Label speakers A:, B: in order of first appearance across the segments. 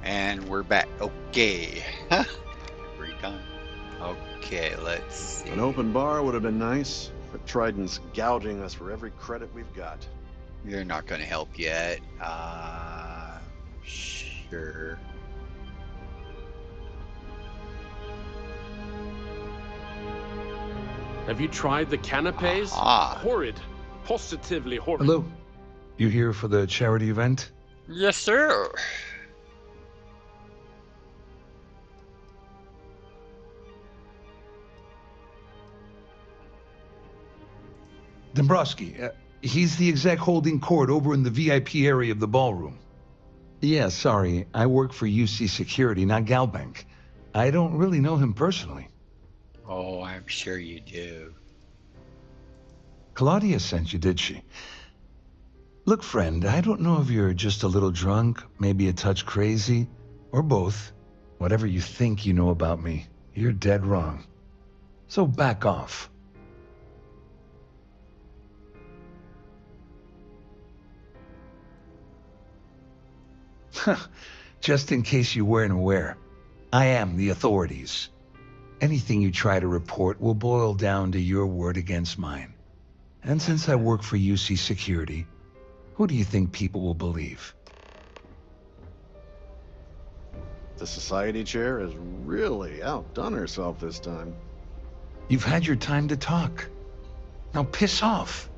A: And we're back. Okay. Every time. Okay, let's see.
B: An open bar would have been nice, but Trident's gouging us for every credit we've got.
A: You're not going to help yet. Sure.
C: Have you tried the canapes?
A: Aha.
C: Horrid. Positively horrid.
D: Hello. You here for the charity event?
A: Yes, sir.
D: Dombrowski, he's the exec holding court over in the VIP area of the ballroom. Yeah, sorry. I work for UC Security, not Galbank. I don't really know him personally.
A: Oh, I'm sure you do.
D: Claudia sent you, did she? Look, friend, I don't know if you're just a little drunk, maybe a touch crazy, or both. Whatever you think you know about me, you're dead wrong. So back off. Just in case you weren't aware, I am the authorities. Anything you try to report will boil down to your word against mine. And since I work for UC Security, who do you think people will believe?
B: The society chair has really outdone herself this time.
D: You've had your time to talk. Now piss off.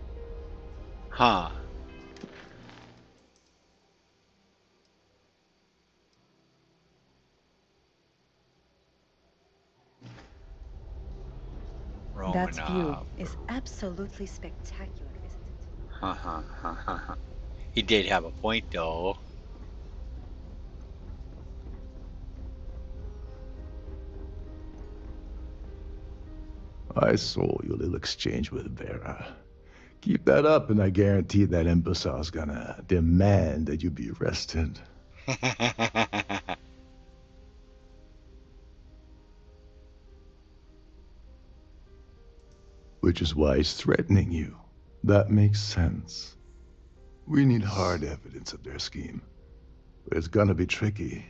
A: Huh.
E: That view
A: Romanov.
E: is absolutely spectacular, isn't it?
A: He did have a point, though.
F: I saw your little exchange with Vera. Keep that up, and I guarantee that imbecile's gonna demand that you be arrested. Which is why he's threatening you. That makes sense. We need hard evidence of their scheme. But it's gonna be tricky.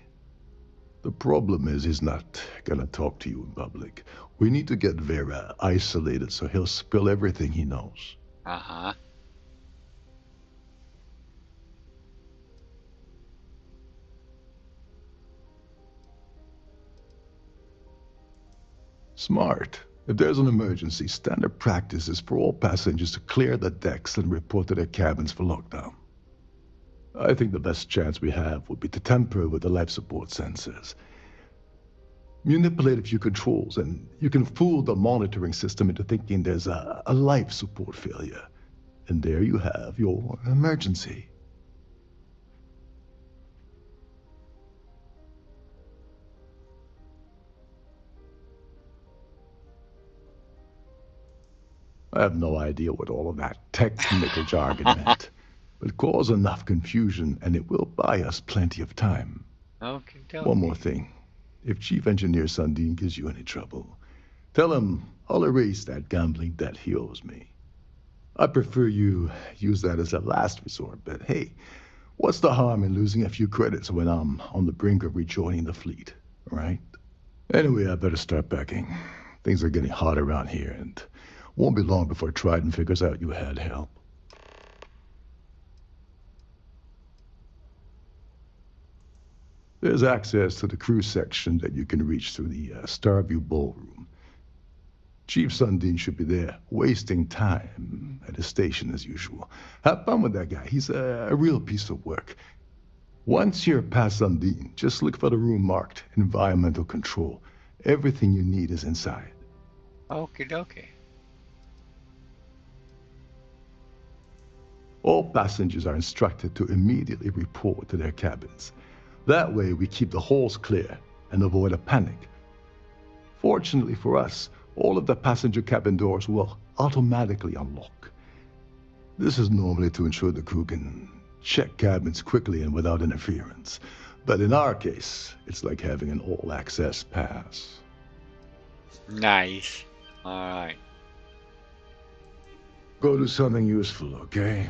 F: The problem is he's not gonna talk to you in public. We need to get Vera isolated so he'll spill everything he knows.
A: Uh-huh.
F: Smart. If there's an emergency, standard practice is for all passengers to clear the decks and report to their cabins for lockdown. I think the best chance we have would be to tamper with the life support sensors. Manipulate a few controls, and you can fool the monitoring system into thinking there's a life support failure. And there you have your emergency. I have no idea what all of that technical jargon meant, but cause enough confusion and it will buy us plenty of time.
A: Okay.
F: One more thing. If Chief Engineer Sundin gives you any trouble, tell him I'll erase that gambling debt he owes me. I prefer you use that as a last resort, but hey, what's the harm in losing a few credits when I'm on the brink of rejoining the fleet, right? Anyway, I better start packing. Things are getting hot around here, and won't be long before Trident figures out you had help. There's access to the crew section that you can reach through the Starfield ballroom. Chief Sundin should be there, wasting time at his station as usual. Have fun with that guy. He's a real piece of work. Once you're past Sundin, just look for the room marked Environmental Control. Everything you need is inside.
A: Okay.
F: All passengers are instructed to immediately report to their cabins. That way we keep the halls clear and avoid a panic. Fortunately for us, all of the passenger cabin doors will automatically unlock. This is normally to ensure the crew can check cabins quickly and without interference. But in our case, it's like having an all-access pass.
A: Nice. Alright.
F: Go do something useful, okay?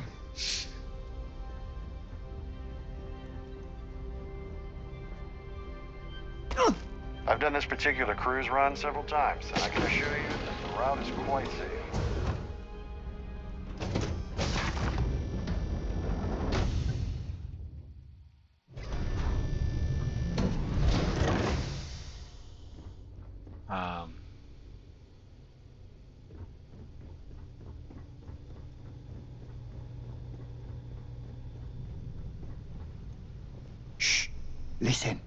B: I've done this particular cruise run several times, and I can assure you that the route is quite safe.
G: Shh! Listen.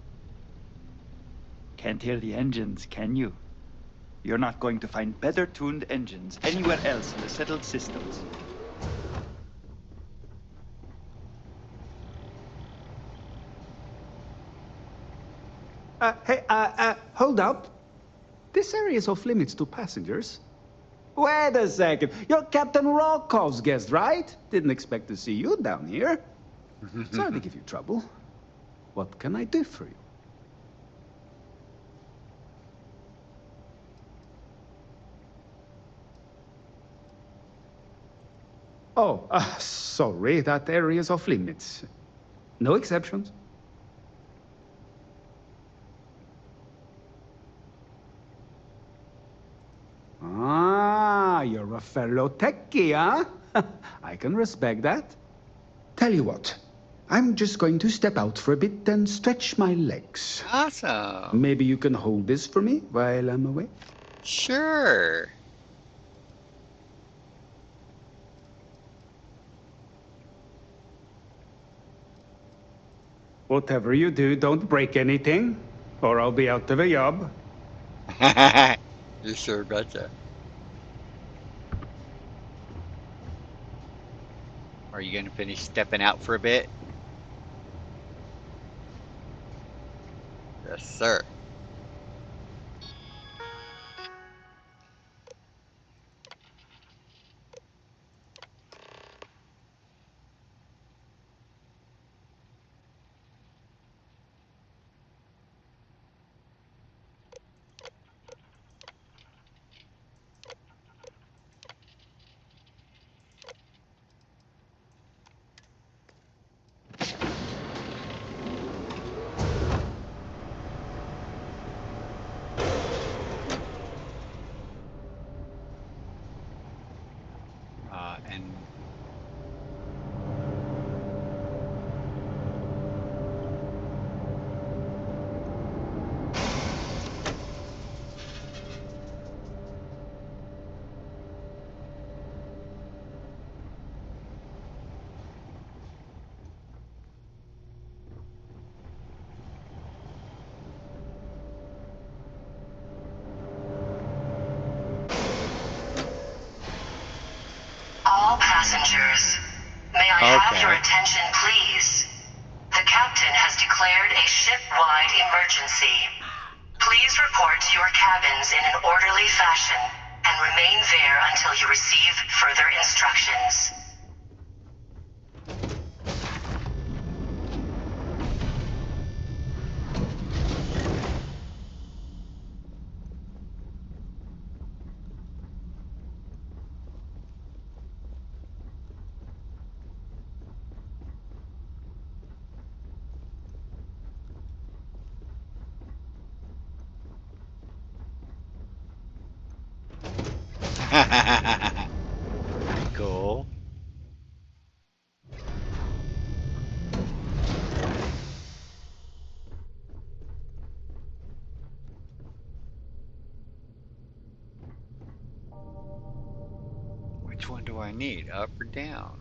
G: Can't hear the engines, can you? You're not going to find better tuned engines anywhere else in the settled systems.
H: Hold up. This area is off limits to passengers. Wait a second. You're Captain Rokov's guest, right? Didn't expect to see you down here. Sorry to give you trouble. What can I do for you? Oh, sorry. That area is off limits. No exceptions. Ah, you're a fellow techie, huh? I can respect that. Tell you what, I'm just going to step out for a bit and stretch my legs.
A: Awesome.
H: Maybe you can hold this for me while I'm away?
A: Sure.
H: Whatever you do, don't break anything, or I'll be out of a job.
A: You sure betcha. Are you going to finish stepping out for a bit? Yes, sir. And
I: All passengers, may I have your attention, please? The captain has declared a ship-wide emergency. Please report to your cabins in an orderly fashion and remain there until you receive further instructions.
A: cool. Which one do I need, up or down?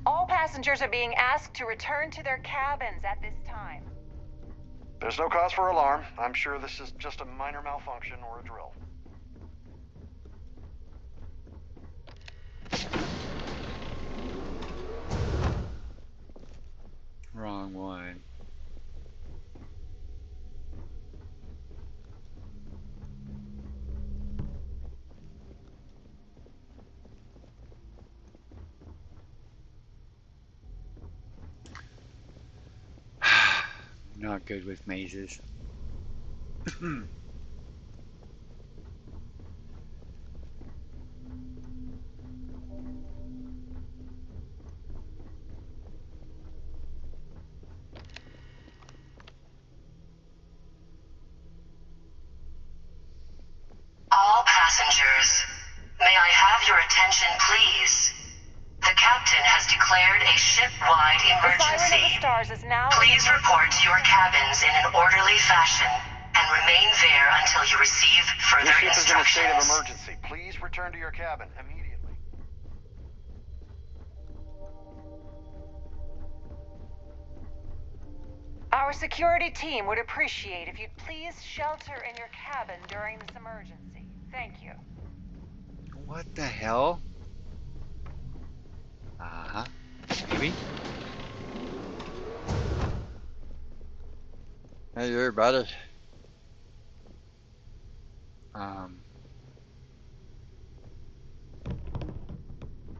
J: All passengers are being asked to return to their cabins at this time.
B: There's no cause for alarm. I'm sure this is just a minor malfunction or a drill.
A: Wrong one. Not good with mazes.
I: ship-wide
J: The Siren of
I: emergency.
J: the Stars is now in
I: Please
J: emergency.
I: report to your cabins in an orderly fashion and remain there until you receive further
B: This ship is in a state of
I: instructions.
B: emergency. Please return to your cabin immediately.
J: Our security team would appreciate if you'd please shelter in your cabin during this emergency. Thank you.
A: What the hell? Uh-huh. Maybe. Hey, everybody.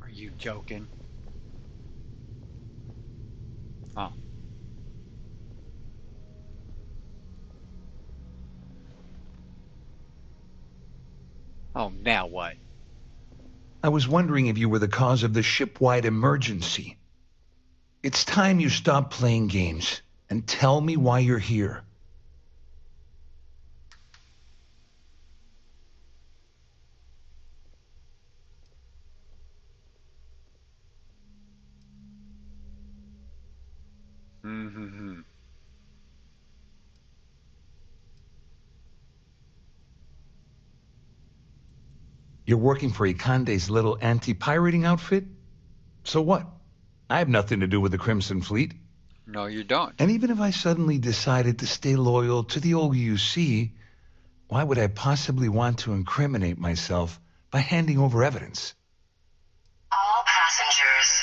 A: Are you joking? Oh. Oh, now what?
D: I was wondering if you were the cause of the ship-wide emergency. It's time you stop playing games and tell me why you're here.
A: Mm-hmm.
D: You're working for Ikande's little anti-pirating outfit? So what? I have nothing to do with the Crimson Fleet.
A: No, you don't.
D: And even if I suddenly decided to stay loyal to the old UC, why would I possibly want to incriminate myself by handing over evidence?
I: All passengers,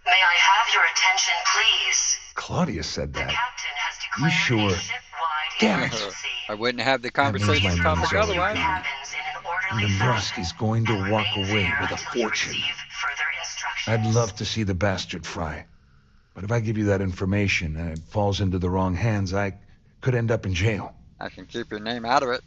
I: may I have your attention, please?
D: Claudia said
I: The
D: that.
I: captain has
D: You
I: declared
D: sure?
I: a ship-wide
D: Damn it.
I: emergency.
A: I wouldn't have the
D: That means
A: conversation
D: my money's
A: topic
D: already
A: otherwise.
D: gone.
I: Cabins in an orderly
D: And
I: fashion,
D: Dombrowski's going to
I: and
D: walk
I: remain
D: away
I: there
D: with a
I: until you
D: fortune.
I: receive further instructions.
D: I'd love to see the bastard fry. But if I give you that information and it falls into the wrong hands, I could end up in jail.
A: I can keep your name out of it.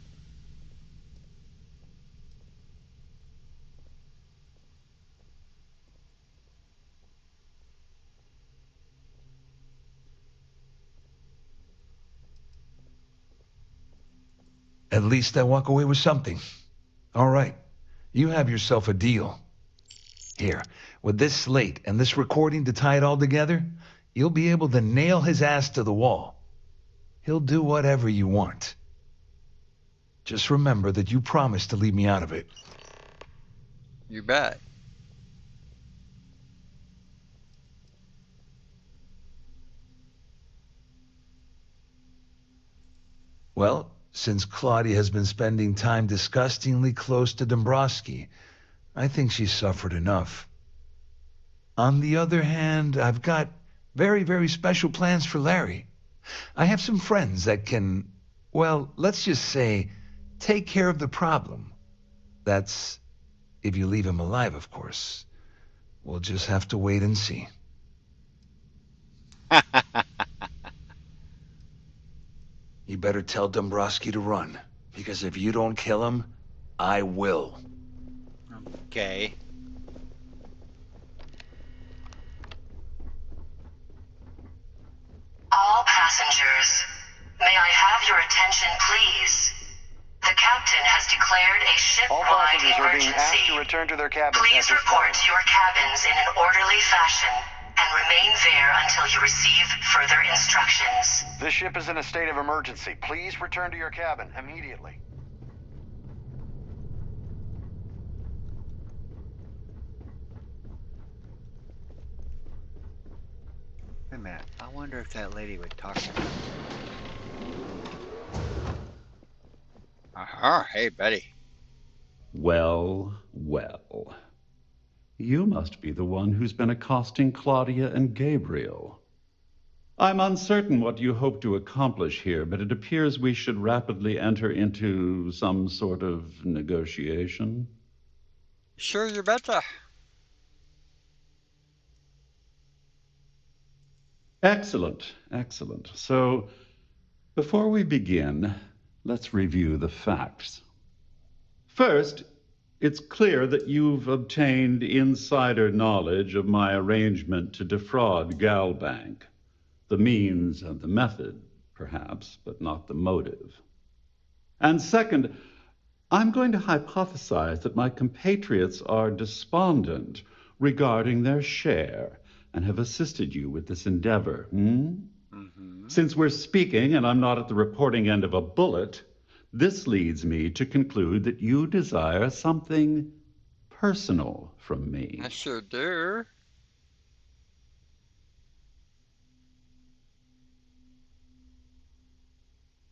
D: At least I walk away with something. All right, you have yourself a deal. Here, with this slate and this recording to tie it all together, you'll be able to nail his ass to the wall. He'll do whatever you want. Just remember that you promised to leave me out of it.
A: You bet.
D: Well, since Claudia has been spending time disgustingly close to Dombrowski, I think she's suffered enough. On the other hand, I've got very, very special plans for Larry. I have some friends that can, well, let's just say, take care of the problem. That's if you leave him alive, of course. We'll just have to wait and see. You better tell Dombrowski to run, because if you don't kill him, I will.
A: Okay.
I: All passengers, may I have your attention, please? The captain has declared a
B: All
I: ship-wide
B: passengers are being asked
I: emergency.
B: to return to their cabins
I: Please
B: at this
I: report
B: time.
I: to your cabins in an orderly fashion and remain there until you receive further instructions.
B: This ship is in a state of emergency. Please return to your cabin immediately.
A: Wait a minute. I wonder if that lady would talk to me. Hey, Betty.
K: Well, well. You must be the one who's been accosting Claudia and Gabriel. I'm uncertain what you hope to accomplish here, but it appears we should rapidly enter into some sort of negotiation.
A: Sure, you betcha.
K: Excellent, excellent. So, before we begin, let's review the facts. First, it's clear that you've obtained insider knowledge of my arrangement to defraud Galbank. The means and the method, perhaps, but not the motive. And second, I'm going to hypothesize that my compatriots are despondent regarding their share, and have assisted you with this endeavor.
A: Mm-hmm.
K: Since we're speaking and I'm not at the reporting end of a bullet, this leads me to conclude that you desire something personal from me.
A: I sure do.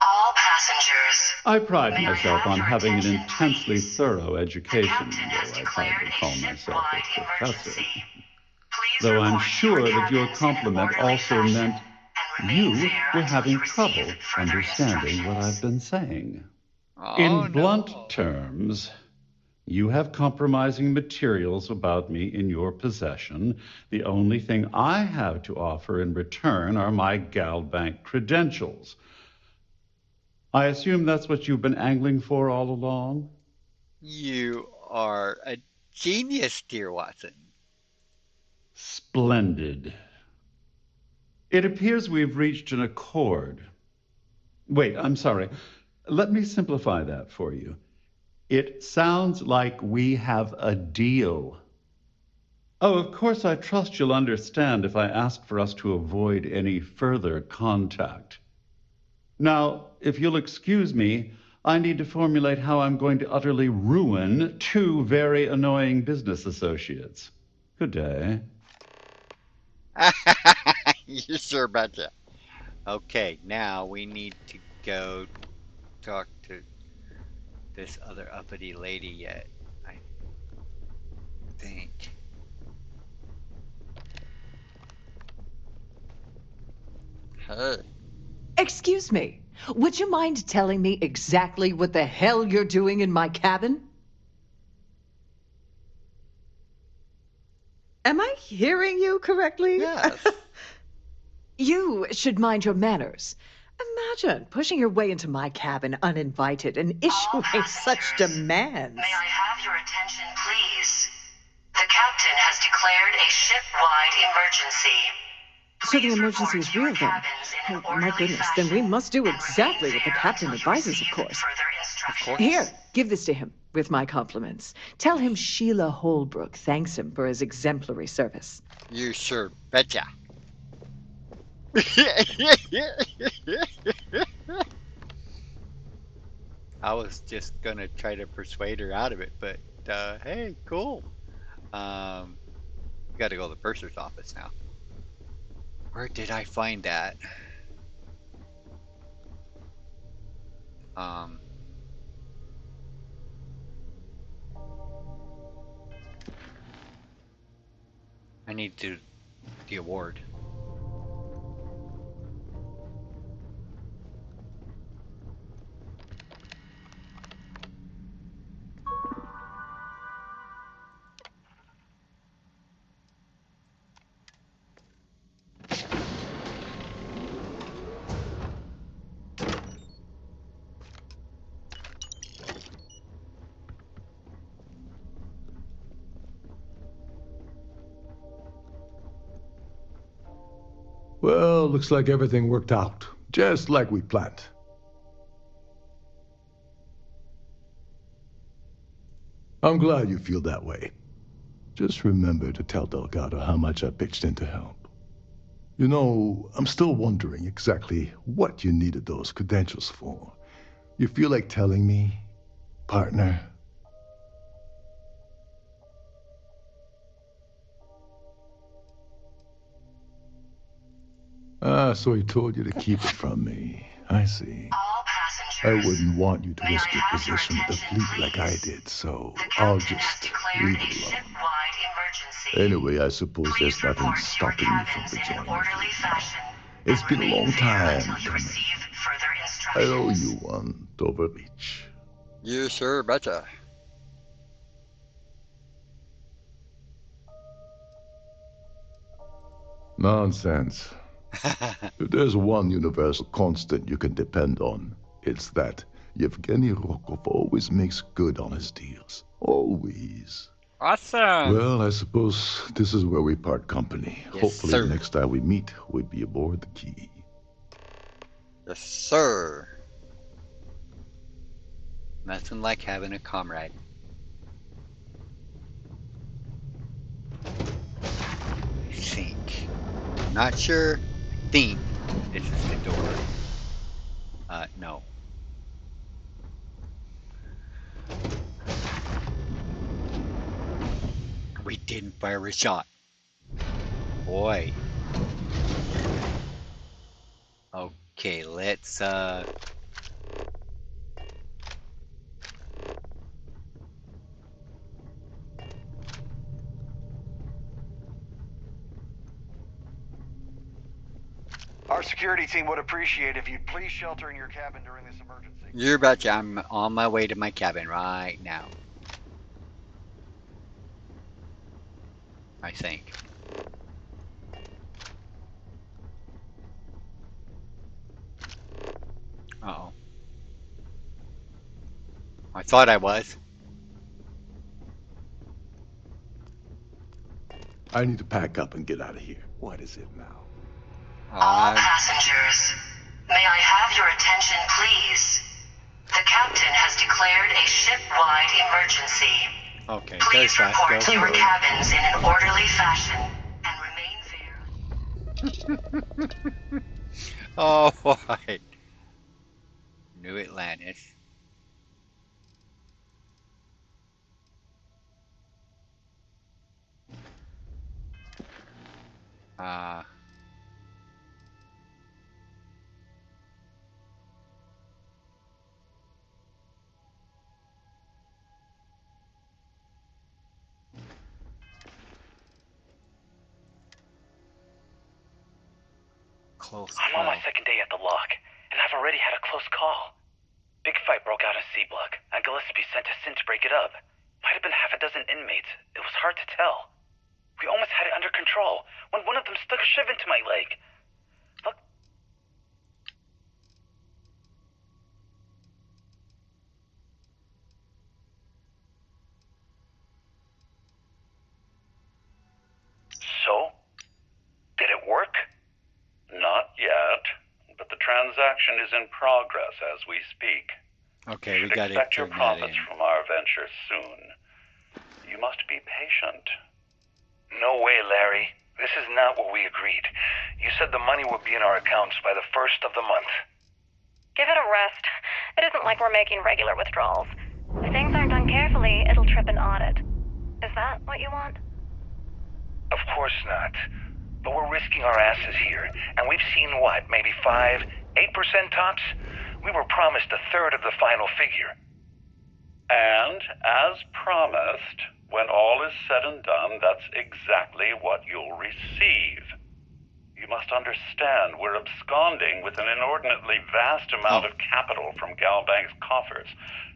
I: All passengers.
K: I pride
I: May I
K: myself
I: have
K: on
I: your
K: having an
I: attention,
K: intensely
I: please?
K: thorough
I: The
K: education,
I: captain has
K: though I
I: declared
K: hardly
I: a
K: call myself
I: ship-wide
K: a professor.
I: emergency. Please
K: Though I'm
I: report to
K: sure that your
I: cabins in an
K: compliment
I: orderly
K: also
I: fashion
K: meant
I: and remain
K: you
I: there
K: were
I: until
K: having
I: you receive
K: trouble
I: further
K: understanding what
I: instructions.
K: I've been saying.
A: Oh,
K: In blunt
A: no.
K: terms, you have compromising materials about me in your possession. The only thing I have to offer in return are my Galbank credentials. I assume that's what you've been angling for all along?
A: You are a genius, dear Watson.
K: Splendid. It appears we've reached an accord. Wait, I'm sorry. Let me simplify that for you. It sounds like we have a deal. Oh, of course, I trust you'll understand if I ask for us to avoid any further contact. Now, if you'll excuse me, I need to formulate how I'm going to utterly ruin two very annoying business associates. Good day.
A: You sure betcha. Okay, now we need to go talk to this other uppity lady yet, I think. Hey.
L: Excuse me. Would you mind telling me exactly what the hell you're doing in my cabin? Am I hearing you correctly?
A: Yes.
L: You should mind your manners. Imagine pushing your way into my cabin uninvited and issuing such demands.
I: May I have your attention, please? The captain has declared a ship-wide emergency.
L: So the emergency is real then? Oh, my goodness, then we must do exactly what the captain advises, of course.
A: Of course.
L: Here, give this to him, with my compliments. Tell him Sheila Holbrook thanks him for his exemplary service.
A: You sure betcha. I was just gonna try to persuade her out of it, but hey, cool. Gotta go to the purser's office now. Where did I find that? I need to the award.
F: Well, looks like everything worked out, just like we planned. I'm glad you feel that way. Just remember to tell Delgado how much I pitched in to help. You know, I'm still wondering exactly what you needed those credentials for. You feel like telling me, partner? Ah, so he told you to keep it from me. I see.
I: All
F: I
I: passengers.
F: wouldn't want you to
I: May
F: risk
I: I
F: your
I: have your
F: position with the
I: attention,
F: fleet like I
I: please?
F: did, so
I: The
F: I'll
I: captain has
F: just
I: declared
F: leave
I: a
F: it alone.
I: ship-wide emergency.
F: Anyway, I suppose
I: Please
F: there's nothing
I: report to your
F: stopping me from
I: cabins in an
F: rejoining the
I: orderly
F: fleet now.
I: fashion.
F: It's
I: and
F: been a
I: remain
F: long
I: there
F: time
I: until you
F: coming.
I: receive further
F: I owe
I: instructions.
F: you one, Overreach.
A: You sure betcha.
F: Nonsense. If there's one universal constant you can depend on, it's that Yevgeny Rokov always makes good on his deals. Always.
A: Awesome.
F: Well, I suppose this is where we part company.
A: Yes,
F: Hopefully
A: sir.
F: the next time we meet, we'll be aboard the Key.
A: Yes, sir. Nothing like having a comrade. I think. not sure. I think this is the door. No. We didn't fire a shot. Boy. Okay, let's
B: Our security team would appreciate if you'd please shelter in your cabin during this emergency.
A: You're about to. I'm on my way to my cabin right now. I think. Uh-oh. I thought I was.
F: I need to pack up and get out of here. What is it now?
I: All passengers, may I have your attention, please? The captain has declared a ship-wide emergency.
A: Okay,
I: please report to your cabins in an orderly fashion and remain there.
A: Oh, boy. New Atlantis. Close
M: I'm on my second day at the lock, and I've already had a close call. Big fight broke out in C-Block, and Gillespie sent us in to break it up. Might have been half a dozen inmates. It was hard to tell. We almost had it under control when one of them stuck a shiv into my leg. Look. So? Did it work?
K: Not yet, but the transaction is in progress as we speak.
A: Okay, we got to
K: expect your
A: turn that
K: profits
A: in.
K: from our venture soon. You must be patient.
M: No way, Larry. This is not what we agreed. You said the money would be in our accounts by the 1st of the month.
J: Give it a rest. It isn't like we're making regular withdrawals. If things aren't done carefully, it'll trip an audit. Is that what you want?
M: Of course not. But we're risking our asses here, and we've seen what, maybe 5, 8% tops? We were promised a third of the final figure.
K: And, as promised, when all is said and done, that's exactly what you'll receive. You must understand, we're absconding with an inordinately vast amount of capital from Galbank's coffers.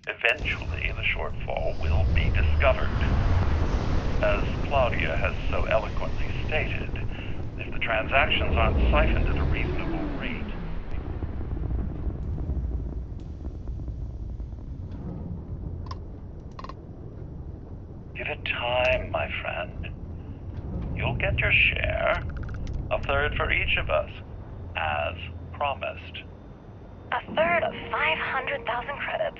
K: Eventually, the shortfall will be discovered. As Claudia has so eloquently stated, if the transactions aren't siphoned at a reasonable rate. Give it time, my friend. You'll get your share. A third for each of us, as promised.
J: A third of 500,000 credits.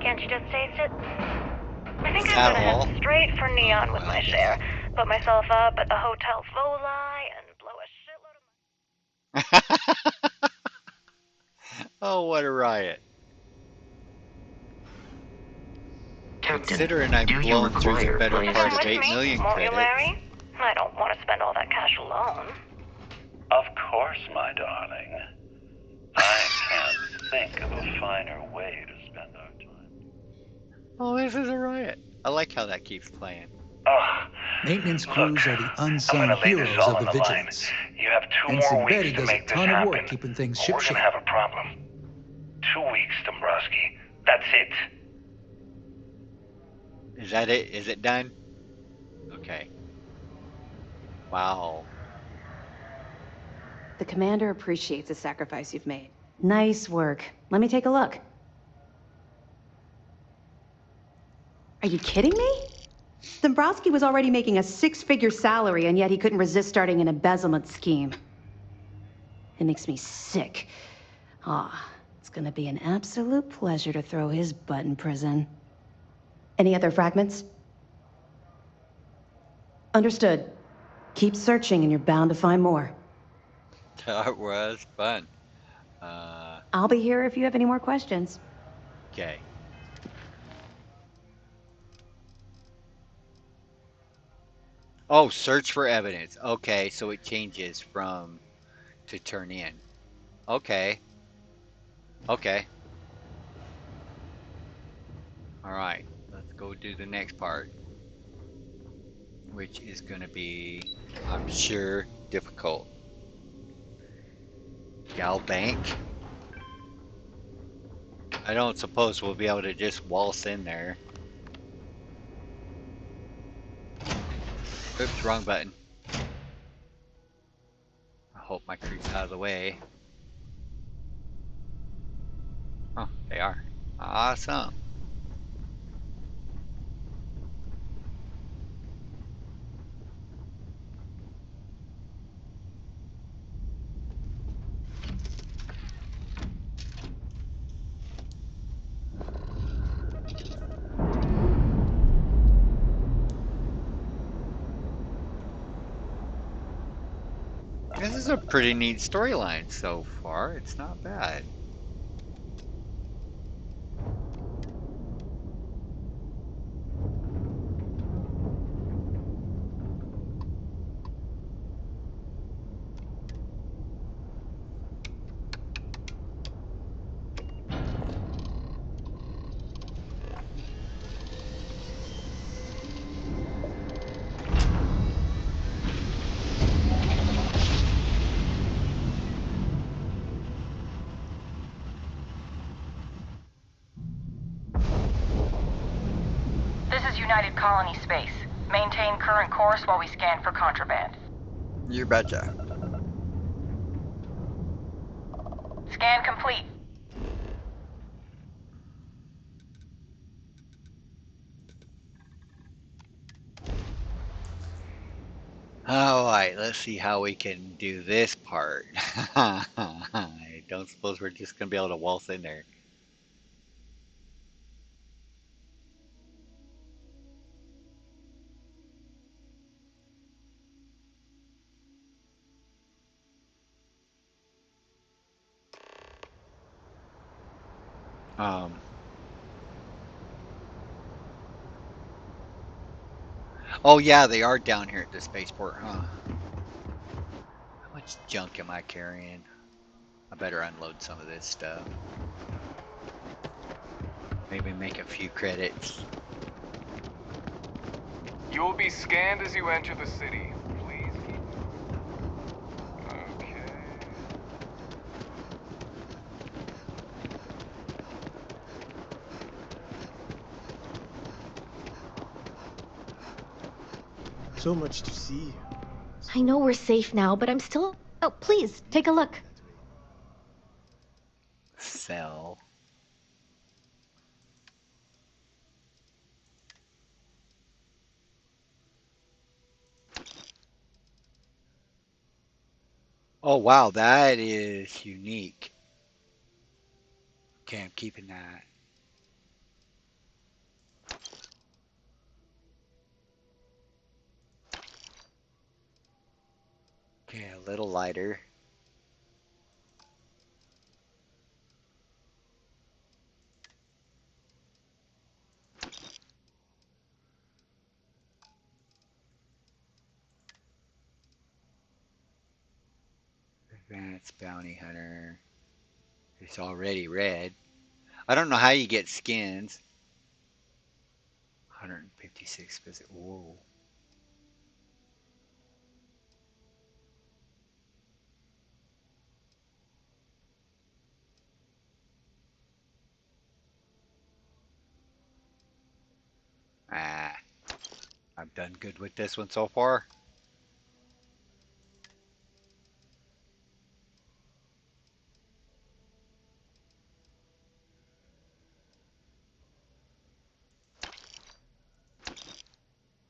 J: Can't you just taste it? I think I'm gonna head straight for Neon with my share. Put myself up at the Hotel Voli and blow a shitload of money.
A: Oh, what a riot.
J: Captain,
A: considering I've blown through the better part of 8 million credits.
J: Larry? I don't want to spend all that cash alone.
K: Of course, my darling. I can't think of a finer way to spend our time.
A: Oh, this is a riot. I like how that keeps playing.
N: Maintenance crews are the unsung heroes of the vigilance.
M: You have 2
N: Ensign
M: more
N: Betty
M: weeks to
N: does a
M: make this
N: ton of
M: happen.
N: work keeping things
M: We're
N: shipshape.
M: gonna have a problem. 2 weeks, Dombrowski. That's it.
A: Is that it? Is it done? Okay. Wow.
E: The commander appreciates the sacrifice you've made. Nice work. Let me take a look. Are you kidding me? Dombrowski was already making a 6-figure salary, and yet he couldn't resist starting an embezzlement scheme. It makes me sick. It's gonna be an absolute pleasure to throw his butt in prison. Any other fragments? Understood. Keep searching and you're bound to find more.
A: That was fun.
E: I'll be here if you have any more questions.
A: Okay. Oh, search for evidence. Okay, so it changes from to turn in. Okay. Okay. All right. Let's go do the next part, which is going to be, I'm sure, difficult. Gal Bank. I don't suppose we'll be able to just waltz in there. Oops, wrong button. I hope my crew's out of the way. Oh, they are. Awesome. This is a pretty neat storyline so far. It's not bad.
O: This is United Colony Space. Maintain current course while we scan for contraband.
A: You betcha.
O: Scan complete.
A: Alright, let's see how we can do this part. I don't suppose we're just going to be able to waltz in there. Oh yeah, they are down here at the spaceport, huh? How much junk am I carrying? I better unload some of this stuff. Maybe make a few credits.
P: You'll be scanned as you enter the city. Please keep... Okay.
Q: So much to see.
R: I know we're safe now, but I'm still... Oh, please, take a look.
A: Sell. Oh wow, that is unique. Okay, I'm keeping that. Okay, a little lighter. Advanced Bounty Hunter. It's already red. I don't know how you get skins. 156 visit. Whoa. Ah. I've done good with this one so far.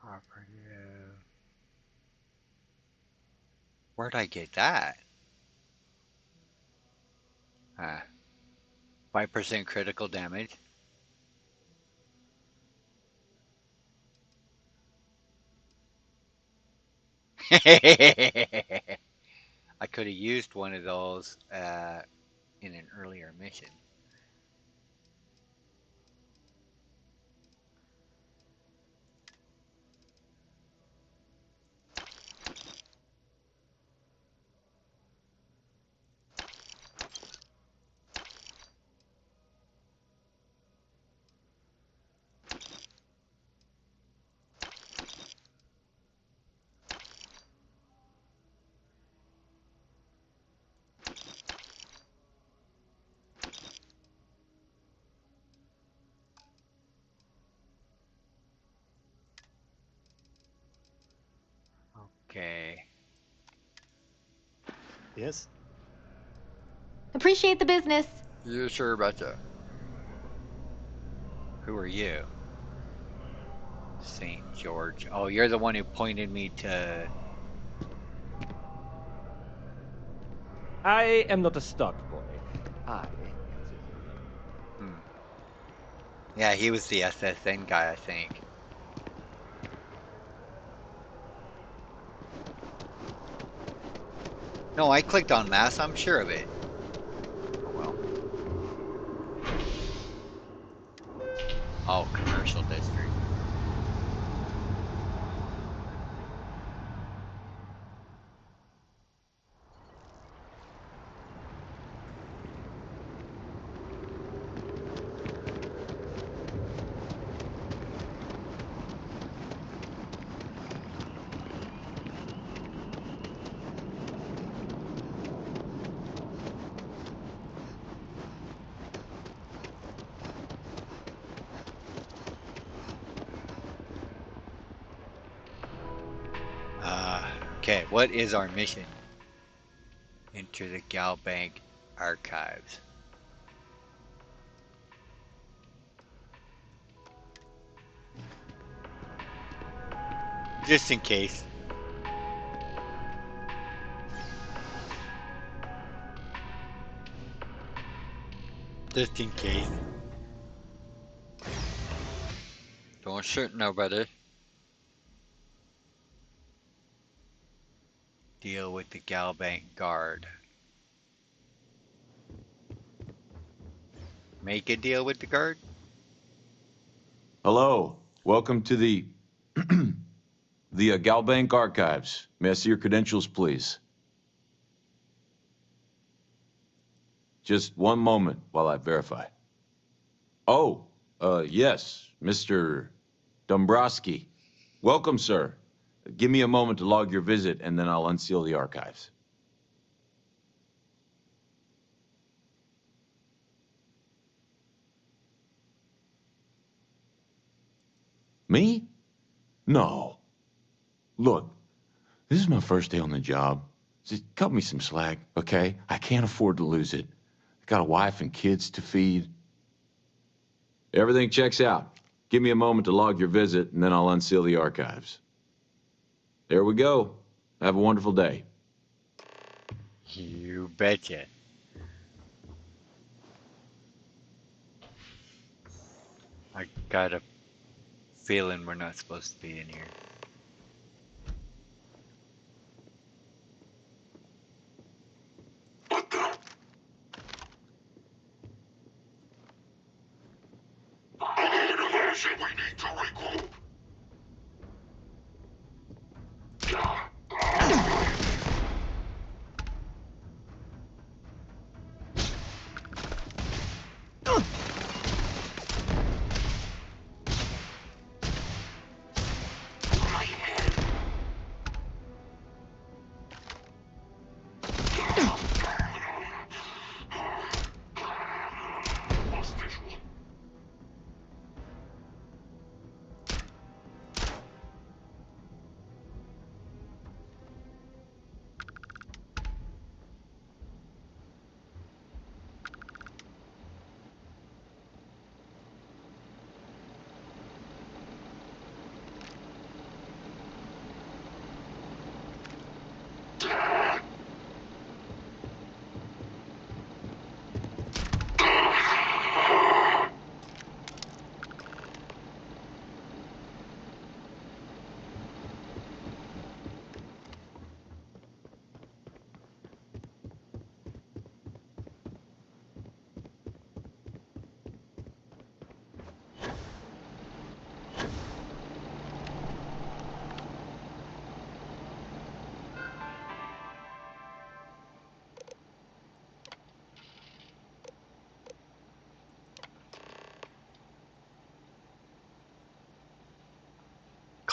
A: Operative. Where'd I get that? 5% critical damage. I could have used one of those in an earlier mission. Okay.
Q: Yes?
R: Appreciate the business.
A: You sure about that? Who are you? St. George. Oh, you're the one who pointed me to...
S: I am not a stock boy.
A: Yeah, he was the SSN guy, I think. No, I clicked on mass, I'm sure of it. Oh, well. Oh, commercial district. Okay, what is our mission? Enter the Galbank archives. Just in case. Just in case. Don't shoot nobody. Deal with the Galbank guard. Make a deal with the guard?
T: Hello. Welcome to the Galbank Archives. May I see your credentials, please? Just one moment while I verify. Oh, yes, Mr. Dombrowski. Welcome, sir. Give me a moment to log your visit, and then I'll unseal the archives. Me? No. Look, this is my first day on the job. Just cut me some slack, okay? I can't afford to lose it. I got a wife and kids to feed. Everything checks out. Give me a moment to log your visit, and then I'll unseal the archives. There we go. Have a wonderful day.
A: You betcha. I got a feeling we're not supposed to be in here.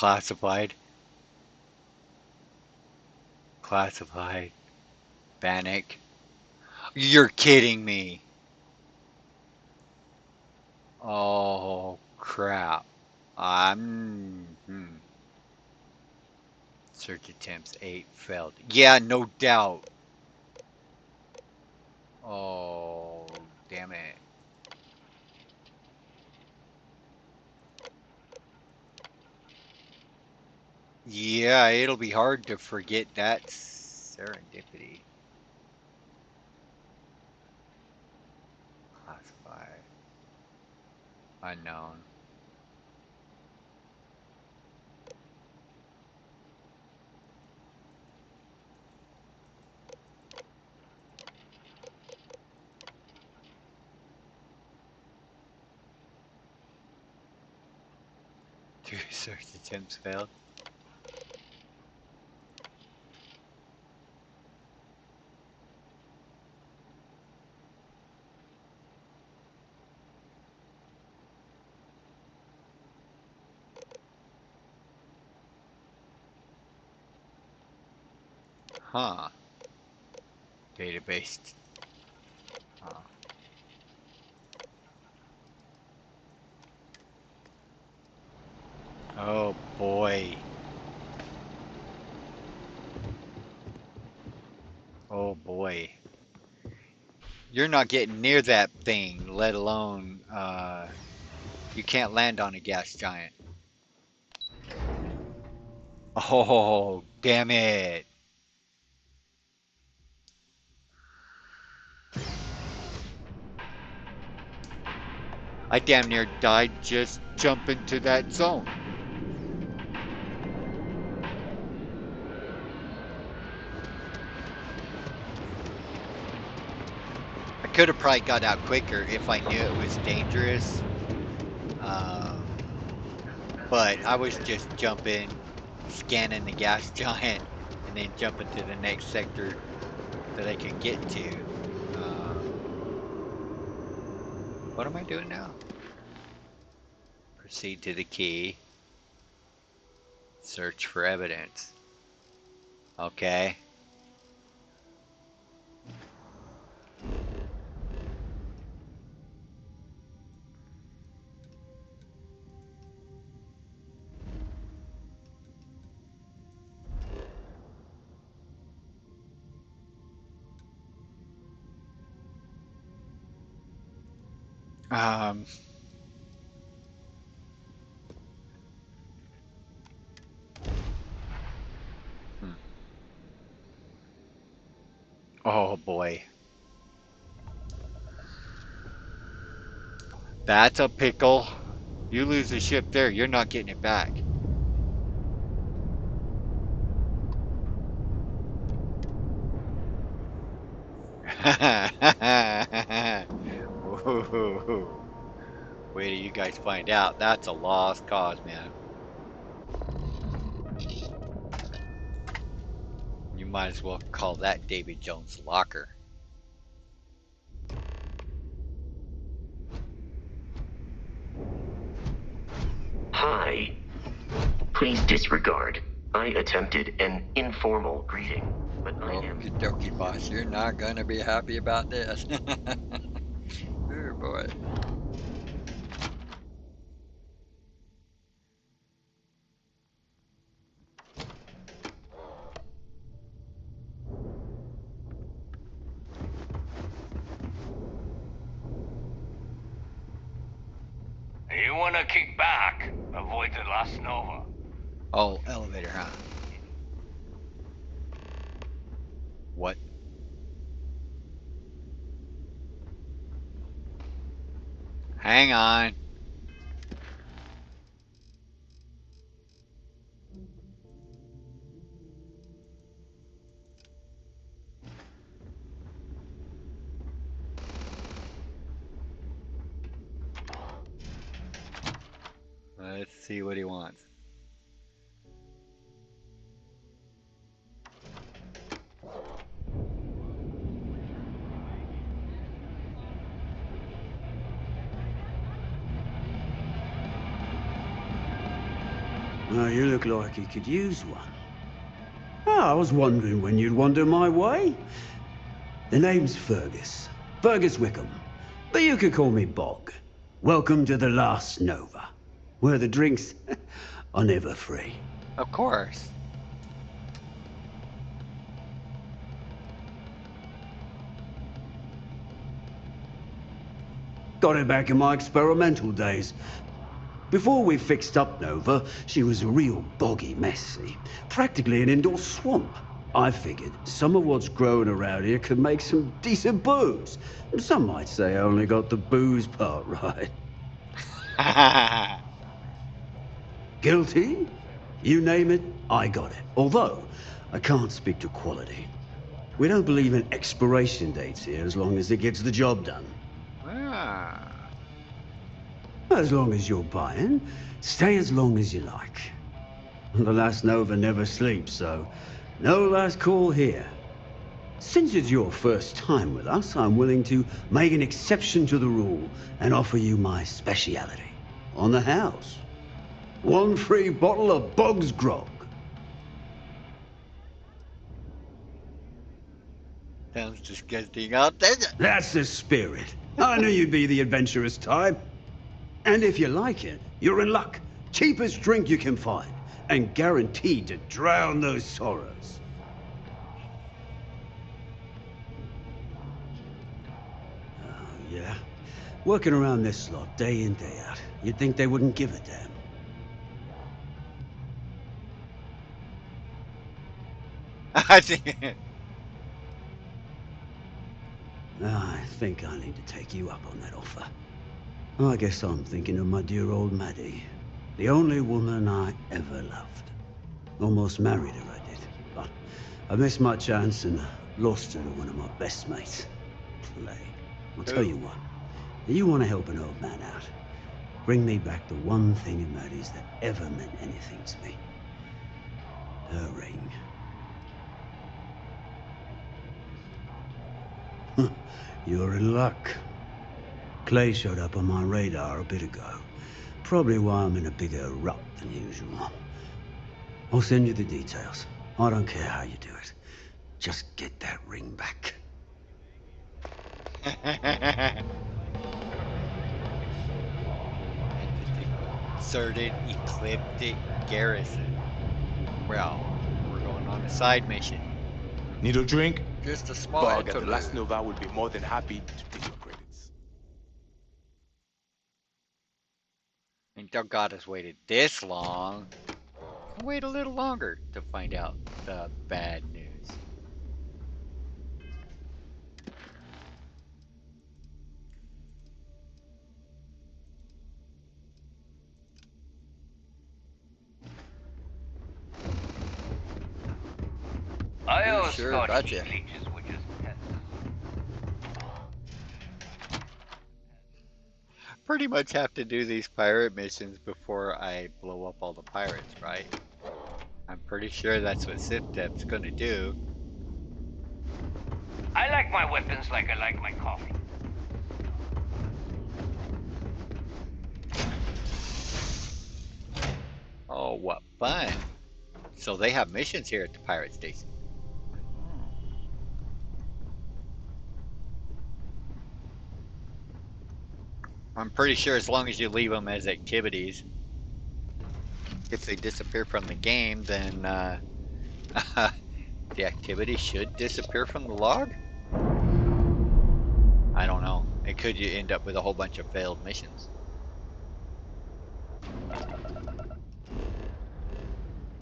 A: Classified. Classified. Panic. You're kidding me. Oh, crap. Search attempts 8 failed. Yeah, no doubt. Oh, damn it. Yeah, it'll be hard to forget that serendipity. Classified. Unknown. Two search attempts failed. Huh. Database. Huh. Oh boy. Oh boy. You're not getting near that thing, let alone, you can't land on a gas giant. Oh, damn it. I damn near died just jumping to that zone. I could have probably got out quicker if I knew it was dangerous. But I was just jumping, scanning the gas giant, and then jumping to the next sector that I could get to. What am I doing now? Proceed to the key. Search for evidence. Okay. Um. Oh boy. That's a pickle. You lose the ship there, you're not getting it back. Ooh. Wait till you guys find out. That's a lost cause, man. You might as well call that David Jones' locker.
S: Hi. Please disregard. I attempted an informal greeting, but I am...
A: Okie dokie, boss. You're not gonna be happy about this. Oh boy.
U: You wanna kick back? Avoid the last Nova.
A: Oh, elevator, huh? What? Hang on. Let's see what he wants.
C: Oh, you look like you could use one. Oh, I was wondering when you'd wander my way. The name's Fergus. Fergus Wickham. But you could call me Bog. Welcome to the last Nova, where the drinks are never free.
A: Of course.
C: Got her back in my experimental days. Before we fixed up Nova, she was a real boggy mess, see? Practically an indoor swamp. I figured some of what's growing around here could make some decent booze. Some might say I only got the booze part right. Guilty? You name it, I got it. Although, I can't speak to quality. We don't believe in expiration dates here as long as it gets the job done.
A: Ah.
C: As long as you're buying, stay as long as you like. The last Nova never sleeps, so no last call here. Since it's your first time with us, I'm willing to make an exception to the rule and offer you my speciality. On the house. 1 free bottle of Bog's Grog.
A: Sounds disgusting out there.
C: That's the spirit. I knew you'd be the adventurous type. And if you like it, you're in luck. Cheapest drink you can find, and guaranteed to drown those sorrows. Oh, yeah? Working around this lot, day in, day out. You'd think they wouldn't give a damn.
A: I think...
C: I think I need to take you up on that offer. I guess I'm thinking of my dear old Maddie. The only woman I ever loved. Almost married her, I did. But I missed my chance and lost her to one of my best mates. Clay. I'll tell you what. If you want to help an old man out, bring me back the one thing in Maddie's that ever meant anything to me. Her ring. You're in luck. Clay showed up on my radar a bit ago. Probably why I'm in a bigger rut than usual. I'll send you the details. I don't care how you do it. Just get that ring back.
A: Inserted ecliptic garrison. Well, we're going on a side mission.
V: Need a drink?
A: Just a small
V: Bog at the last Nova would be more than happy to take your credits.
A: And don't God has waited this long. I'll wait a little longer to find out the bad news.
U: I
A: You're
U: always
A: sure
U: thought
A: about
U: heat
A: you.
U: leeches were just pests.
A: Pretty much have to do these pirate missions before I blow up all the pirates, right? I'm pretty sure that's what SIFTEP's gonna do.
U: I like my weapons like I like my coffee.
A: Oh, what fun. So they have missions here at the pirate station. I'm pretty sure as long as you leave them as activities, if they disappear from the game, then the activity should disappear from the log? I don't know. It could you end up with a whole bunch of failed missions.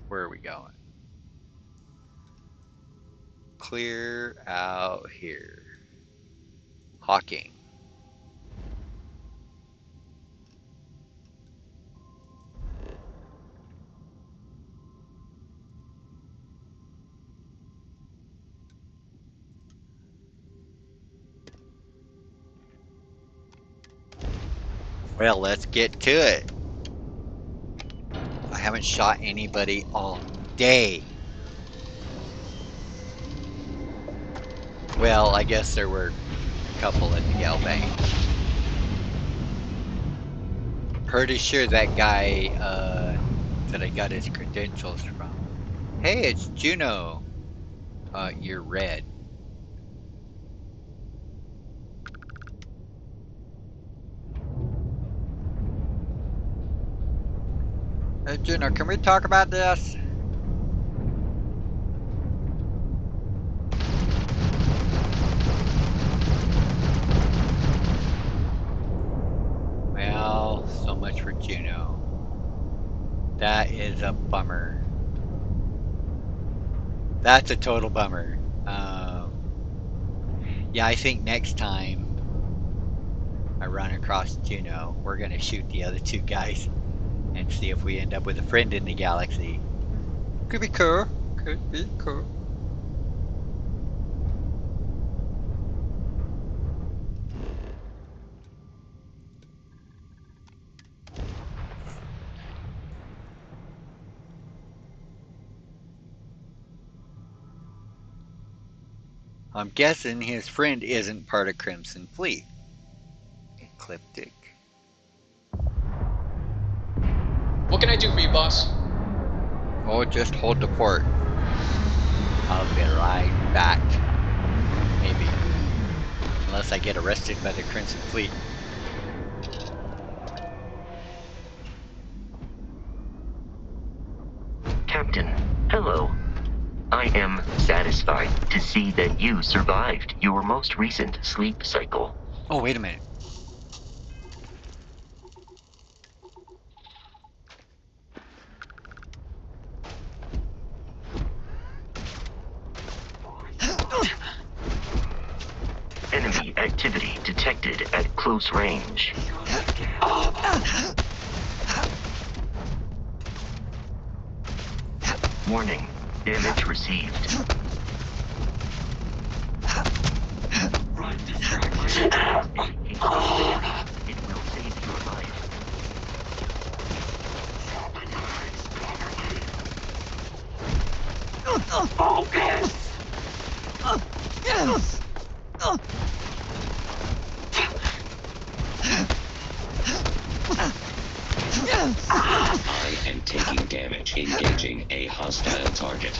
A: Where are we going? Clear out here. Hawking. Well, let's get to it. I haven't shot anybody all day. Well, I guess there were a couple at the Galbang. Pretty sure that guy that I got his credentials from. Hey, it's Juno. You're red. Hey, Juno, can we talk about this? Well, so much for Juno. That is a bummer. That's a total bummer. Yeah, I think next time I run across Juno, we're going to shoot the other two guys and see if we end up with a friend in the galaxy. Could be cool. Could be cool. I'm guessing his friend isn't part of Crimson Fleet. Ecliptic.
G: What can I do for you, boss?
A: Oh, just hold the port. I'll be right back. Maybe. Unless I get arrested by the Crimson Fleet.
S: Captain, hello. I am satisfied to see that you survived your most recent sleep cycle.
A: Oh, wait a minute.
S: Enemy activity detected at close range. Warning, damage received. It will save your life.
I: Focus!
S: Yes!
H: I am taking damage engaging a hostile target.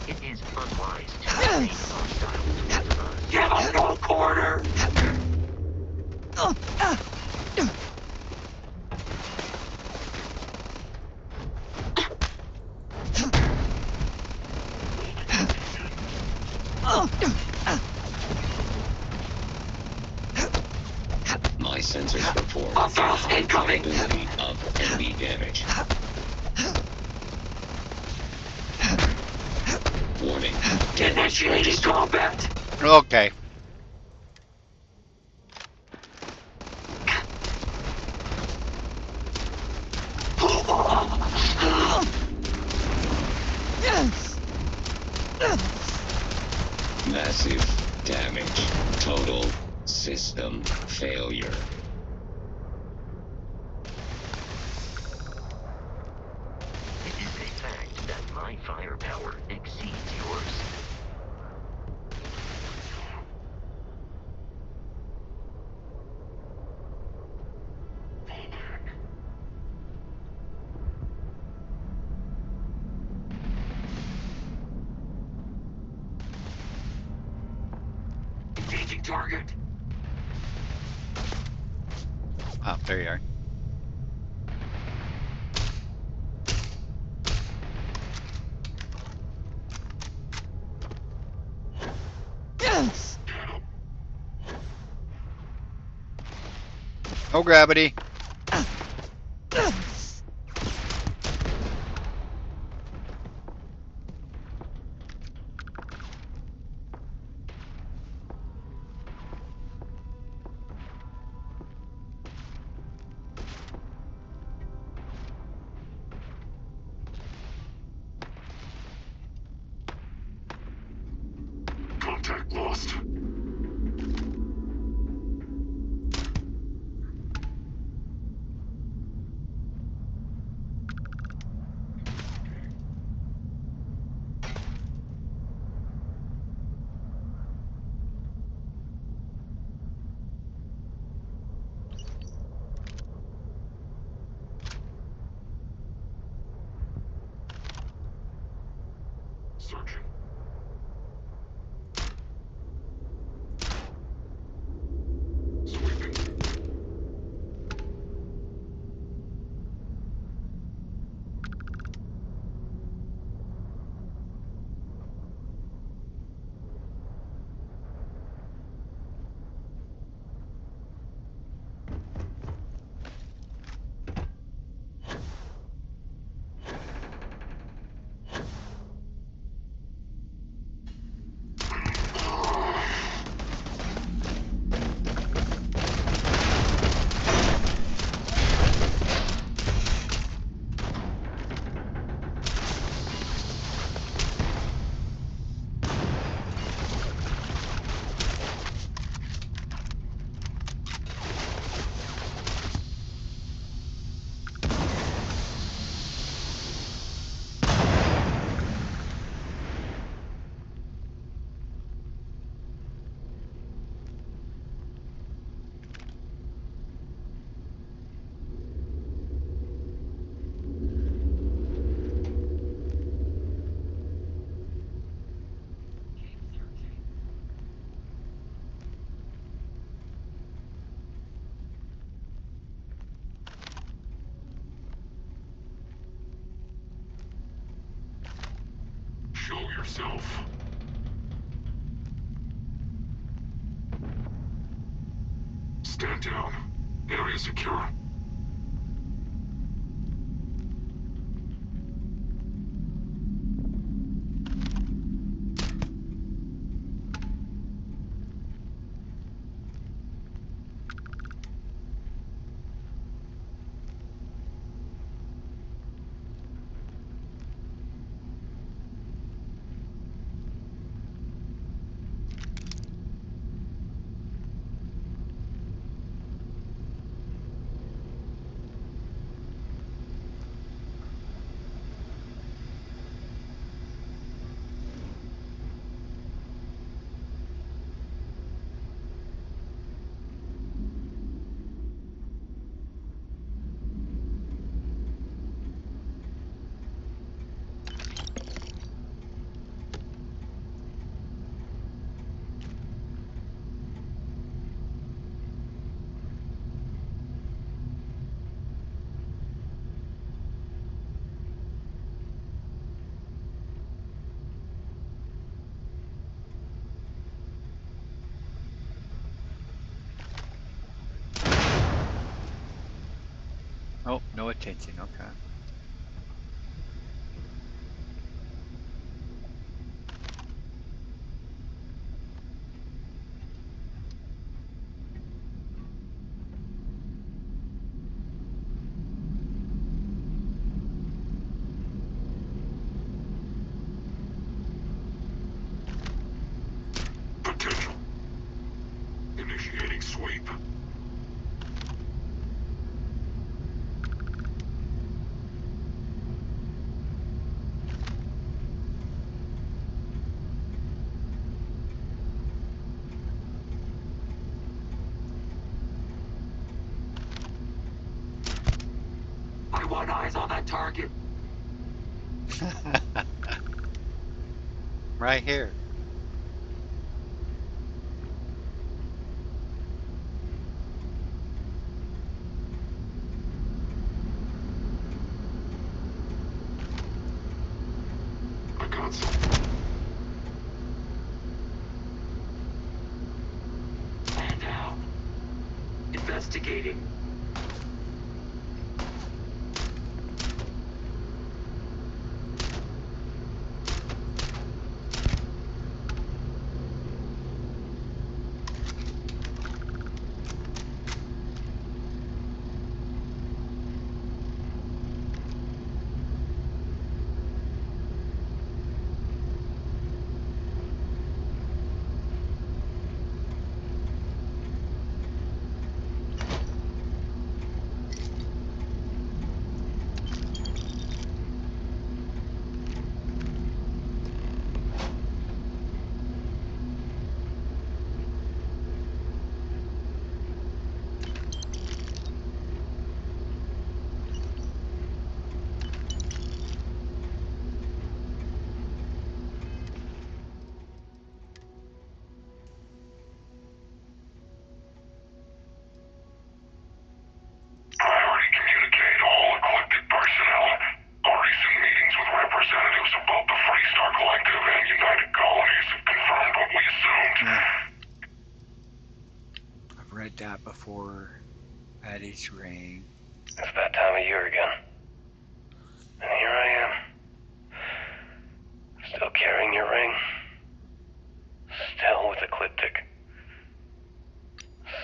S: It is unwise to remain hostile towards us.
I: Get on the corner!
H: My sensors report a probability of enemy damage. Warning.
I: Initiating combat!
A: Okay.
H: Massive damage. Total system failure.
S: It is a fact that my firepower exceeds yours.
I: Engaging target.
A: Oh, there you are.
I: Yes!
A: No gravity.
I: Contact lost.
D: Searching. Sweeping. Show yourself. Stand down. Area secure.
A: Oh, no attention. Okay.
D: Potential. Initiating sweep. I want eyes on that target.
A: Right here.
D: I got some. Man down. Investigating.
A: Maddie's ring.
M: It's that time of year again. And here I am. Still carrying your ring. Still with Ecliptic.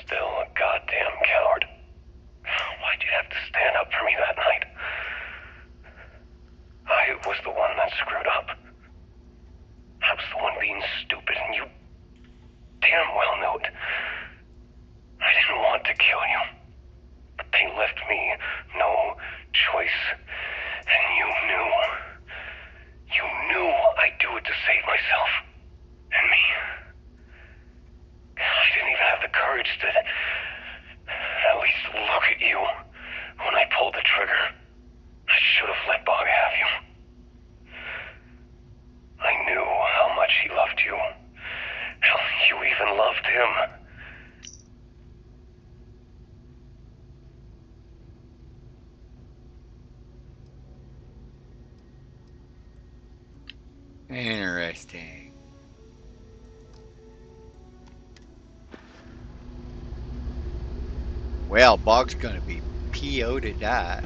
M: Still a goddamn coward. Why'd you have to stand up for me that night? I was the one that screwed up. I was the one being stupid, and you damn well knew it. I didn't want to kill you, but they left me no choice, and you knew. You knew I'd do it to save myself, and me. I didn't even have the courage to at least look at you when I pulled the trigger. I should have let Bog have you. I knew how much he loved you. Hell, you even loved him.
A: Interesting. Well, Bog's gonna be PO'd at that.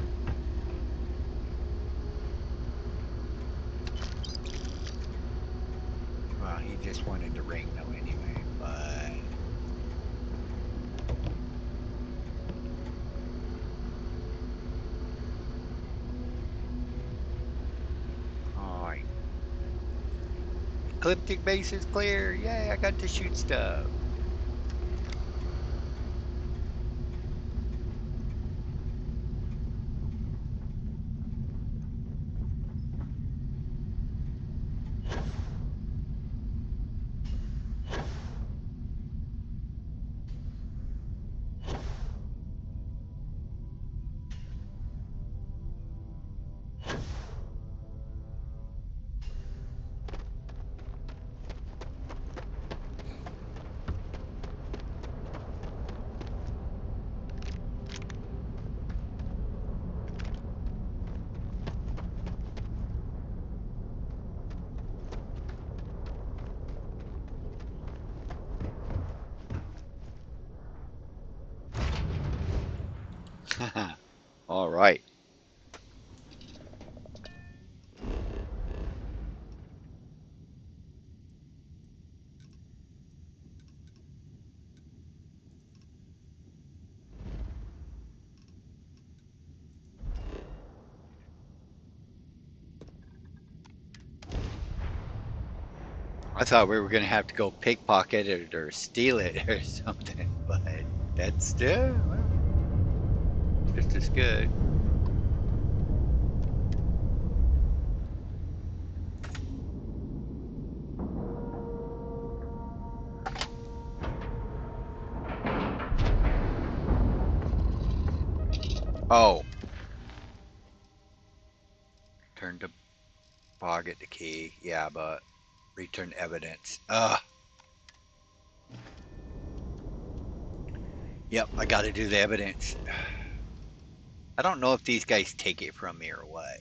A: Well, he just wanted the ring though anyway, but... Alright. Ecliptic base is clear. Yay, I got to shoot stuff. All right. I thought we were going to have to go pickpocket it or steal it or something, but that's still just as good. Oh. Turn to Bog at the key. Yeah, but return evidence. Yep, I got to do the evidence. I don't know if these guys take it from me or what.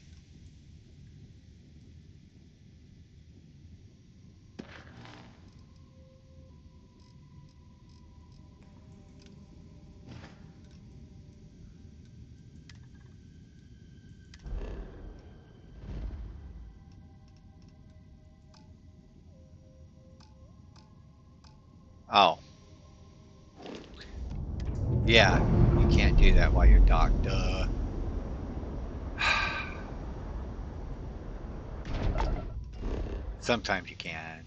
A: Oh. Yeah, you can't do that while you're docked. Duh. Sometimes you can.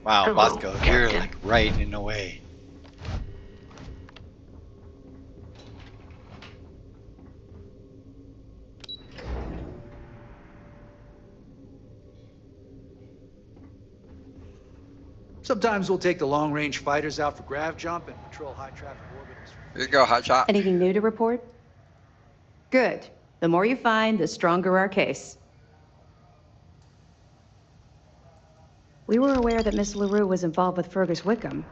A: Wow,
S: Hello,
A: Bosco, you're
S: Captain.
A: like right in the way.
N: Sometimes we'll take the long-range fighters out for grav jump and patrol high-traffic orbitals.
A: Here you go, hotshot.
E: Anything new to report? Good. The more you find, the stronger our case. We were aware that Miss LaRue was involved with Fergus Wickham.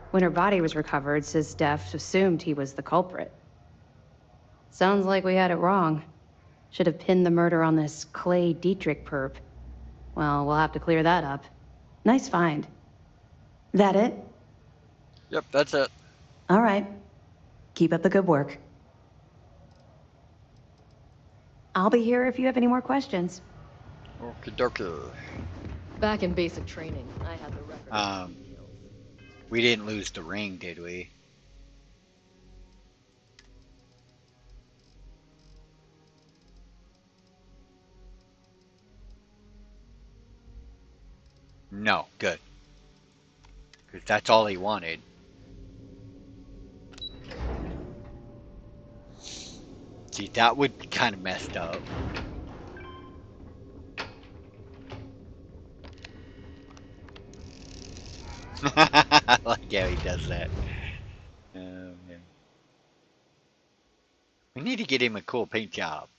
E: When her body was recovered, SysDef assumed he was the culprit. Sounds like we had it wrong. Should have pinned the murder on this Clay Dietrich perp. Well, we'll have to clear that up. Nice find. That it?
A: Yep, that's it.
E: All right. Keep up the good work. I'll be here if you have any more questions.
A: Okie dokie.
B: Back in basic training, I had the record.
A: We didn't lose the ring, did we? No, good. Because that's all he wanted. See, that would be kind of messed up. I like how he does that. Oh, man. We need to get him a cool paint job.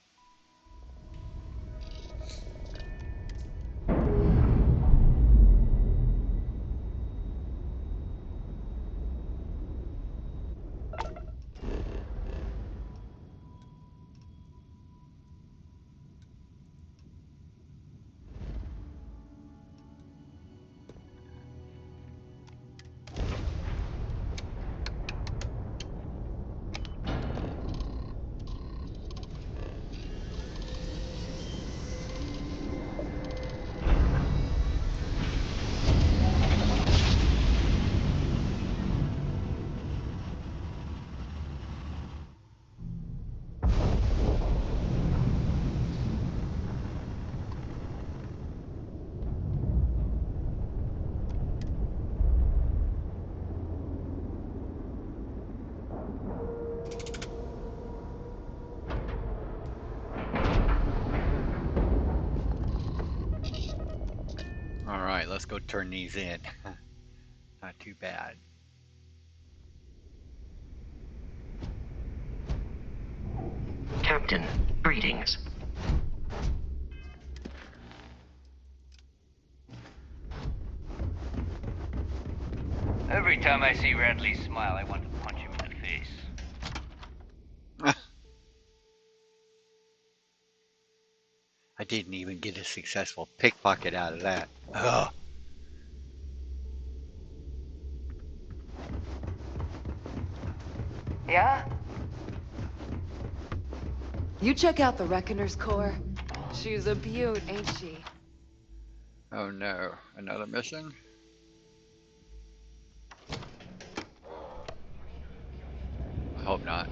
A: Alright, let's go turn these in. Not too bad.
S: Captain, greetings.
U: Every time I see Radley smile, I want to punch him in the face.
A: I didn't even get a successful pickpocket out of that. Ugh.
L: Yeah? You check out the Reckoner's core. She's a beaut, ain't she?
A: Oh no, another mission? I hope not.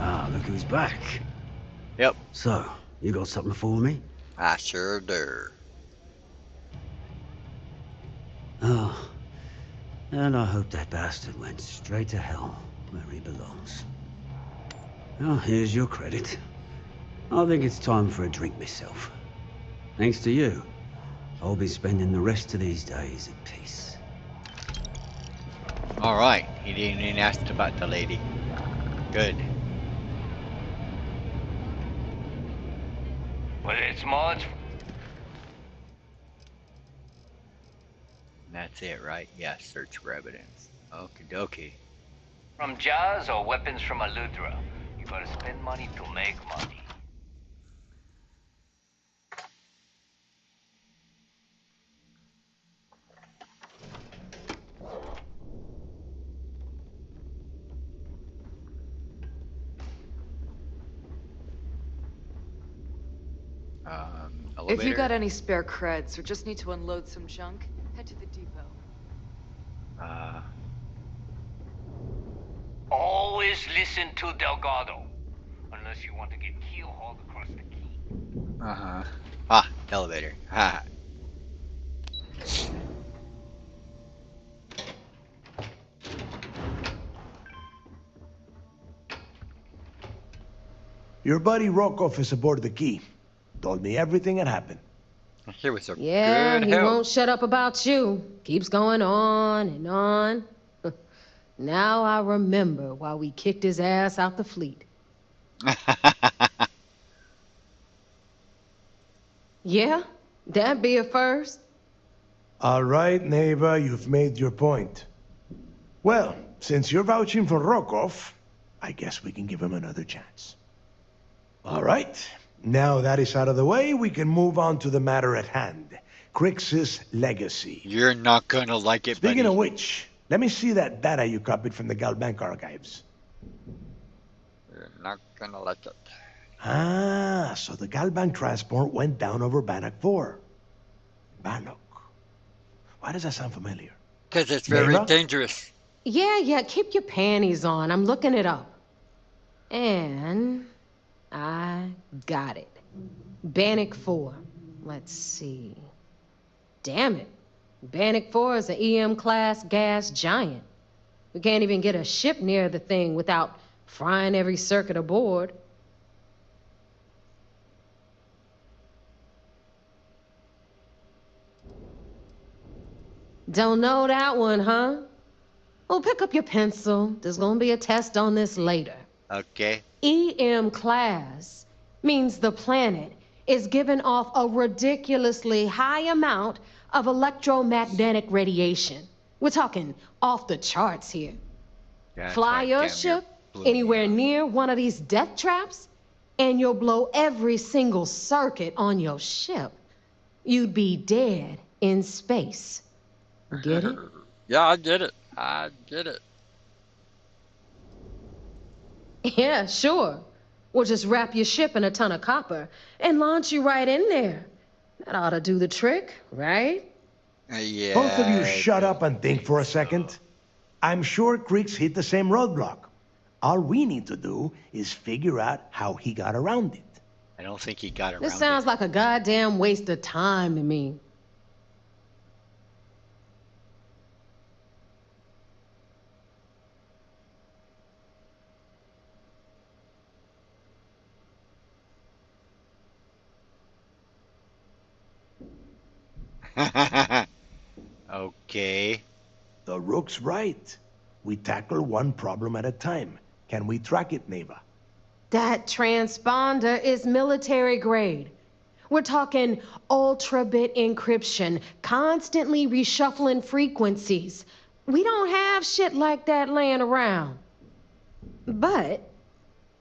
C: Ah, look who's back.
A: Yep.
C: So, you got something for me?
A: I sure do.
C: Oh, and I hope that bastard went straight to hell, where he belongs. Well, here's your credit. I think it's time for a drink myself. Thanks to you, I'll be spending the rest of these days at peace.
A: Alright, he didn't even ask about the lady. Good.
U: Well, it's mods.
A: That's it, right? Yeah, search for evidence. Okie dokie.
U: From Jazz or weapons from Aludra. You gotta spend money to make money.
L: If you
A: Elevator.
L: got any spare creds or just need to unload some junk, head to the depot.
U: Just listen to Delgado. Unless you want to get keel-hauled across the key.
A: Uh-huh. Ah, elevator. Ha.
Q: Your buddy Rokov is aboard the key. Told me everything that happened.
A: He was a
B: Yeah,
A: good
B: he
A: help.
B: won't shut up about you. Keeps going on and on. Now I remember why we kicked his ass out the fleet. Yeah, that'd be a first.
Q: All right, Neva, you've made your point. Well, since you're vouching for Rokov, I guess we can give him another chance. All right. Now that is out of the way, we can move on to the matter at hand. Crix's legacy.
A: You're not gonna like it,
Q: Speaking
A: buddy.
Q: of which, let me see that data you copied from the Galbank archives.
A: You're not gonna like it.
Q: Ah, so the Galbank transport went down over Bannock 4. Bannock. Why does that sound familiar?
A: Because it's very
Q: Neva?
A: dangerous.
B: Yeah, keep your panties on. I'm looking it up. And I got it. Bannock 4. Let's see. Damn it. Bannock 4 is an EM-class gas giant. We can't even get a ship near the thing without frying every circuit aboard. Don't know that one, huh? Well, pick up your pencil. There's gonna be a test on this later.
A: Okay.
B: EM class means the planet is giving off a ridiculously high amount of electromagnetic radiation. We're talking off the charts here.
A: That's
B: Fly
A: why
B: your
A: damn
B: ship
A: blew me
B: anywhere near one of these death traps, and you'll blow every single circuit on your ship. You'd be dead in space. Get it?
A: Yeah, I get it. I get it.
B: Yeah, sure. We'll just wrap your ship in a ton of copper and launch you right in there. That ought to do the trick, right?
A: Yeah.
Q: Both of you shut up and think for a second. I'm sure Creeks hit the same roadblock. All we need to do is figure out how he got around it.
A: I don't think he got around
B: This sounds like a goddamn waste of time to me.
A: Okay.
Q: The Rook's right. We tackle one problem at a time. Can we track it, Neva?
B: That transponder is military grade. We're talking ultra-bit encryption, constantly reshuffling frequencies. We don't have shit like that laying around. But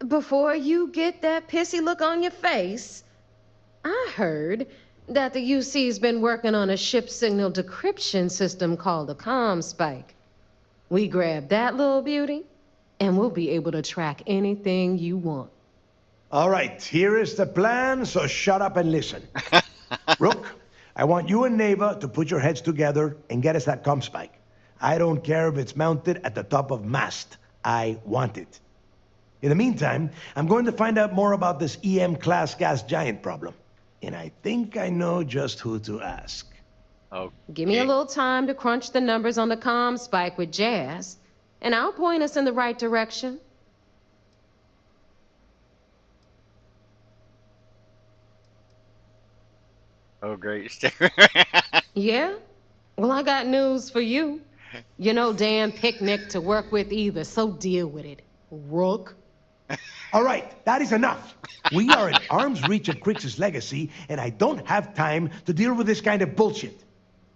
B: before you get that pissy look on your face, I heard that the UC's been working on a ship signal decryption system called the ComSpike. We grab that little beauty, and we'll be able to track anything you want.
Q: All right, here is the plan, so shut up and listen. Rook, I want you and Neva to put your heads together and get us that ComSpike. I don't care if it's mounted at the top of mast. I want it. In the meantime, I'm going to find out more about this EM-class gas giant problem. And I think I know just who to ask.
A: Oh.
B: Give me a little time to crunch the numbers on the ComSpike with Jazz, and I'll point us in the right direction.
A: Oh, great.
B: Yeah? Well, I got news for you. You're no damn picnic to work with either, so deal with it, Rook.
Q: All right, that is enough. We are at arm's reach of Crix's legacy, and I don't have time to deal with this kind of bullshit.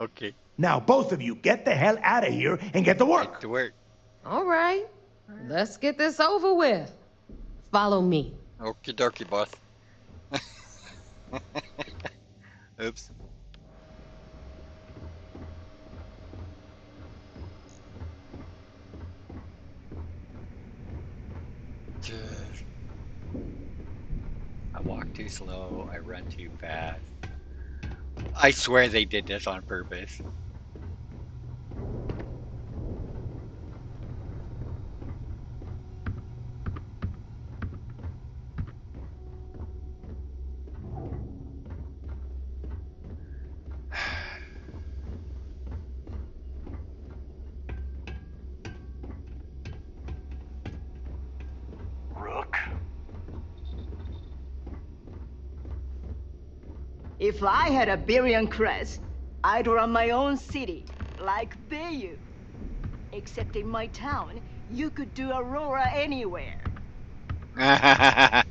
A: Okay.
Q: Now, both of you, get the hell out of here and get to work.
A: Get to work.
B: All right, let's get this over with. Follow me.
A: Okie dokie, boss. Oops. I walk too slow, I run too fast. I swear they did this on purpose.
F: If I had a Berian crest, I'd run my own city, like they do. Except in my town, you could do Aurora anywhere.
A: Oh.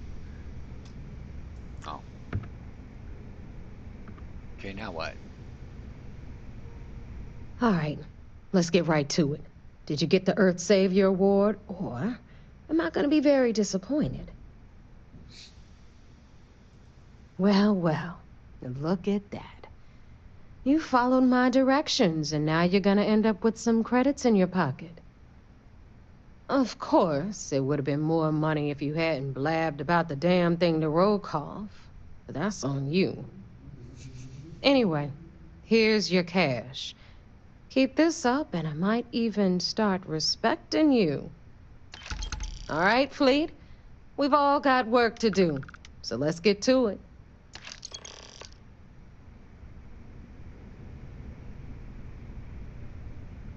A: Okay, now what?
B: All right, let's get right to it. Did you get the Earth Savior Award, or am I gonna be very disappointed? Well, well, look at that. You followed my directions, and now you're gonna end up with some credits in your pocket. Of course, it would have been more money if you hadn't blabbed about the damn thing to Rokoff, but that's on you. Anyway, here's your cash. Keep this up, and I might even start respecting you. All right, Fleet? We've all got work to do, so let's get to it.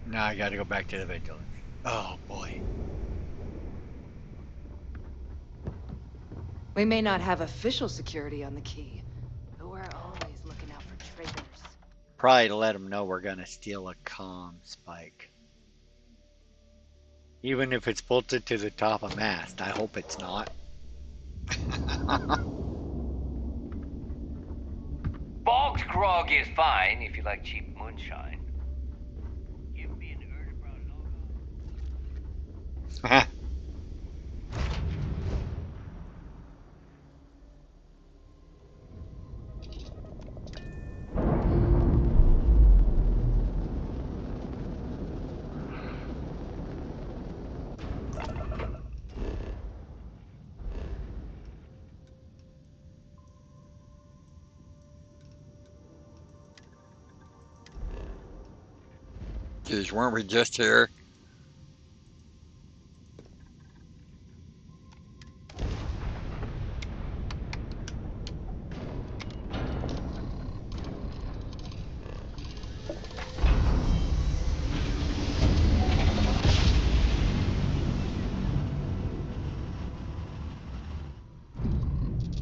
A: Now I gotta go back to the vigilance. Oh, boy.
L: We may not have official security on the key, but we're always looking out for traitors.
A: Probably to let them know we're gonna steal a comm spike. Even if it's bolted to the top of mast. I hope it's not.
U: Bog's grog is fine if you like cheap moonshine. Give me an
A: logo. Geez, weren't we just here?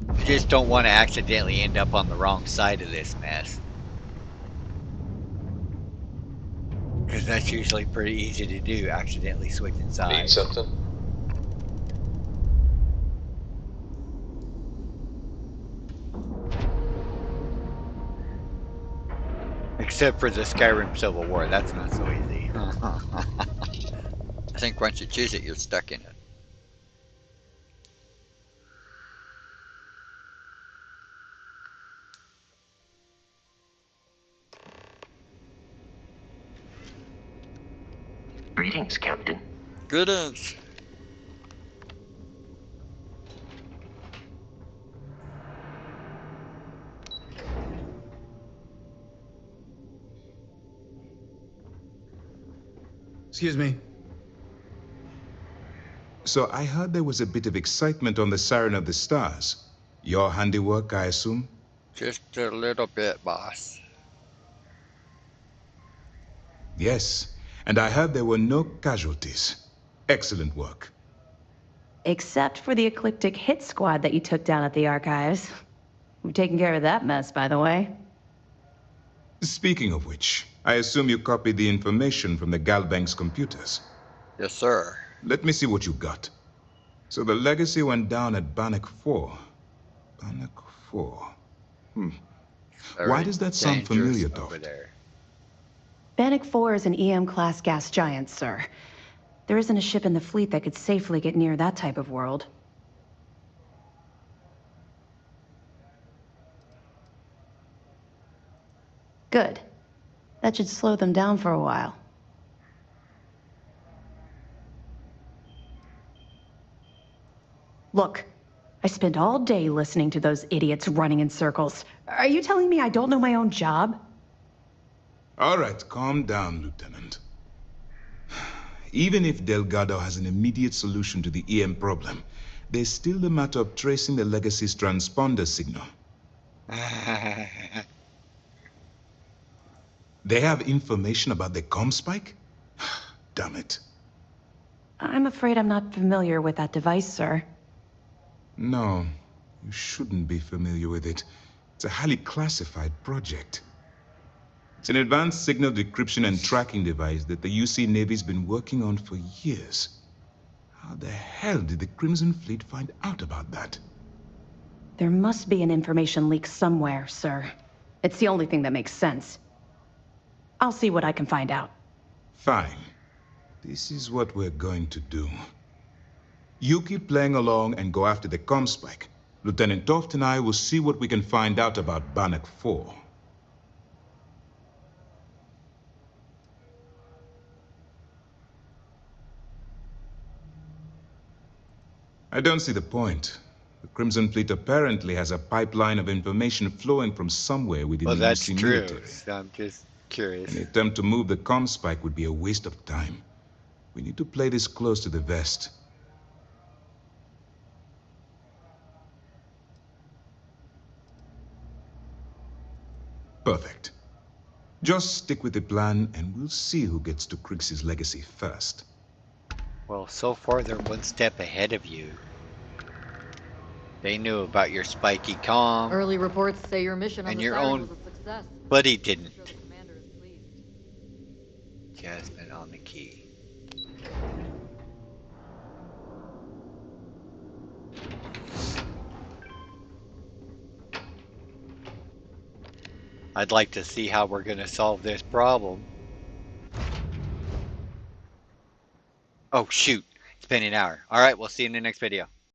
A: I just don't want to accidentally end up on the wrong side of this mess. Because that's usually pretty easy to do, accidentally switching sides.
G: Need something?
A: Except for the Skyrim Civil War, that's not so easy. I think once you choose it, you're stuck in it.
S: Greetings, Captain.
A: Greetings.
J: Excuse me. So I heard there was a bit of excitement on the Siren of the Stars. Your handiwork, I assume?
A: Just a little bit, boss.
J: Yes, and I heard there were no casualties. Excellent work.
E: Except for the eclectic hit squad that you took down at the archives. We've taken care of that mess, by the way.
J: Speaking of which, I assume you copied the information from the Galbank's computers.
A: Yes, sir.
J: Let me see what you got. So the legacy went down at Bannock 4. Bannock 4. Why does that sound familiar, Toft?
E: Bannock 4 is an EM-class gas giant, sir. There isn't a ship in the fleet that could safely get near that type of world. Good. That should slow them down for a while. Look, I spent all day listening to those idiots running in circles. Are you telling me I don't know my own job?
J: All right, calm down, Lieutenant. Even if Delgado has an immediate solution to the EM problem, there's still the matter of tracing the Legacy's transponder signal. They have information about the comm spike? Damn it.
E: I'm afraid I'm not familiar with that device, sir.
J: No, you shouldn't be familiar with it. It's a highly classified project. It's an advanced signal decryption and tracking device that the UC Navy's been working on for years. How the hell did the Crimson Fleet find out about that?
E: There must be an information leak somewhere, sir. It's the only thing that makes sense. I'll see what I can find out.
J: Fine. This is what we're going to do. You keep playing along and go after the comm spike. Lieutenant Toft and I will see what we can find out about Bannock 4. I don't see the point. The Crimson Fleet apparently has a pipeline of information flowing from somewhere within
A: Well,
J: the
A: that's
J: UC
A: true.
J: military.
A: So I'm just curious.
J: An attempt to move the comm spike would be a waste of time. We need to play this close to the vest. Perfect. Just stick with the plan and we'll see who gets to Krix's legacy first.
A: Well, so far they're one step ahead of you. They knew about your spiky comm.
K: Early reports say your mission on
A: and
K: the
A: your
K: Siren
A: own
K: was a success.
A: buddy didn't. Jasmine on the key. I'd like to see how we're going to solve this problem. Oh, shoot. It's been an hour. All right, we'll see you in the next video.